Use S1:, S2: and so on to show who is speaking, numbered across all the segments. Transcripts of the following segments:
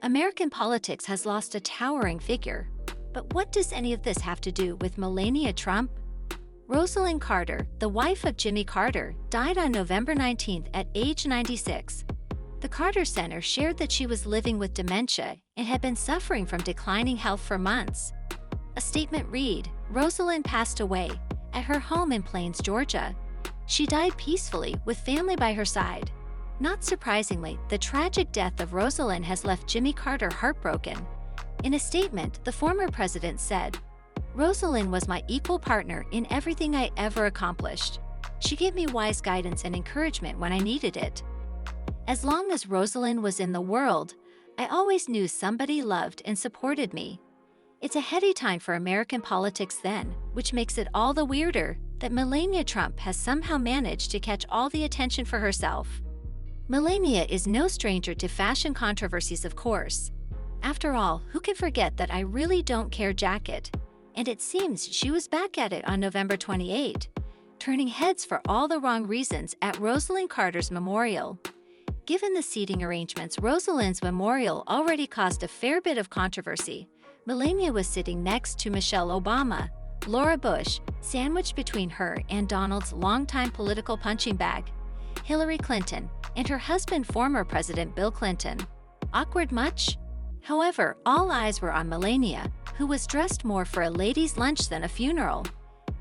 S1: American politics has lost a towering figure. But what does any of this have to do with Melania Trump? Rosalynn Carter, the wife of Jimmy Carter, died on November 19 at age 96. The Carter Center shared that she was living with dementia and had been suffering from declining health for months. A statement read, "Rosalynn passed away at her home in Plains, Georgia. She died peacefully with family by her side." Not surprisingly, the tragic death of Rosalynn has left Jimmy Carter heartbroken. In a statement, the former president said, "Rosalynn was my equal partner in everything I ever accomplished. She gave me wise guidance and encouragement when I needed it. As long as Rosalynn was in the world, I always knew somebody loved and supported me." It's a heady time for American politics then, which makes it all the weirder that Melania Trump has somehow managed to catch all the attention for herself. Melania is no stranger to fashion controversies, of course. After all, who can forget that "I really don't care" jacket? And it seems she was back at it on November 28, turning heads for all the wrong reasons at Rosalynn Carter's memorial. Given the seating arrangements, Rosalynn's memorial already caused a fair bit of controversy. Melania was sitting next to Michelle Obama, Laura Bush, sandwiched between her and Donald's longtime political punching bag, Hillary Clinton, and her husband, former President Bill Clinton. Awkward much? However, all eyes were on Melania, who was dressed more for a ladies' lunch than a funeral.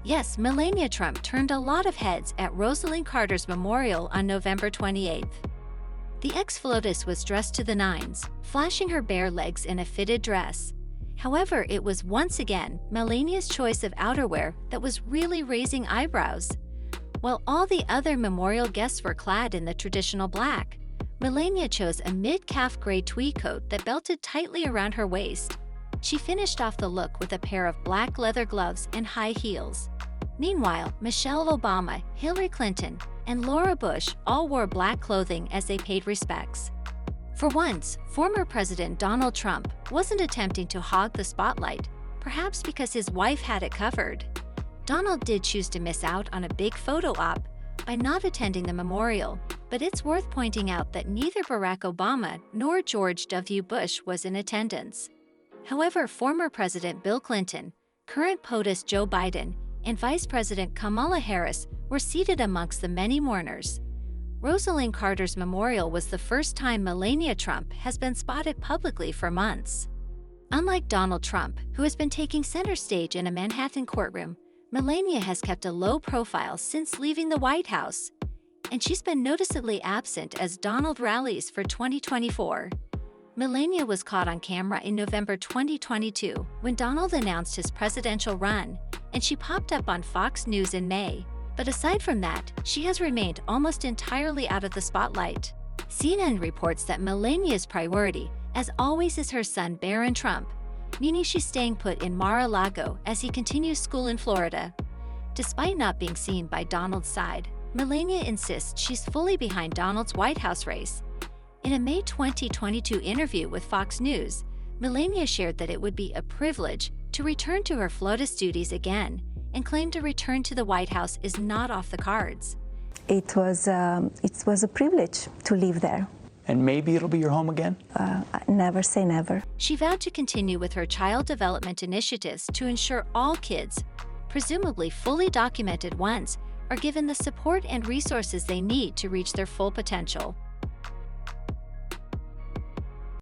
S1: Yes, Melania Trump turned a lot of heads at Rosalynn Carter's memorial on November 28. The ex-FLOTUS was dressed to the nines, flashing her bare legs in a fitted dress. However, it was once again Melania's choice of outerwear that was really raising eyebrows. While all the other memorial guests were clad in the traditional black, Melania chose a mid-calf gray tweed coat that belted tightly around her waist. She finished off the look with a pair of black leather gloves and high heels. Meanwhile, Michelle Obama, Hillary Clinton, and Laura Bush all wore black clothing as they paid respects. For once, former President Donald Trump wasn't attempting to hog the spotlight, perhaps because his wife had it covered. Donald did choose to miss out on a big photo op by not attending the memorial, but it's worth pointing out that neither Barack Obama nor George W. Bush was in attendance. However, former President Bill Clinton, current POTUS Joe Biden, and Vice President Kamala Harris were seated amongst the many mourners. Rosalynn Carter's memorial was the first time Melania Trump has been spotted publicly for months. Unlike Donald Trump, who has been taking center stage in a Manhattan courtroom, Melania has kept a low profile since leaving the White House, and she's been noticeably absent as Donald rallies for 2024. Melania was caught on camera in November 2022 when Donald announced his presidential run, and she popped up on Fox News in May. But aside from that, she has remained almost entirely out of the spotlight. CNN reports that Melania's priority, as always, is her son Barron Trump, meaning she's staying put in Mar-a-Lago as he continues school in Florida. Despite not being seen by Donald's side, Melania insists she's fully behind Donald's White House race. In a May 2022 interview with Fox News, Melania shared that it would be a privilege to return to her FLOTUS duties again, and claimed a return to the White House is not off the cards.
S2: It was a privilege to live there.
S3: And maybe it'll be your home again?
S2: Never say never.
S1: She vowed to continue with her child development initiatives to ensure all kids, presumably fully documented ones, are given the support and resources they need to reach their full potential.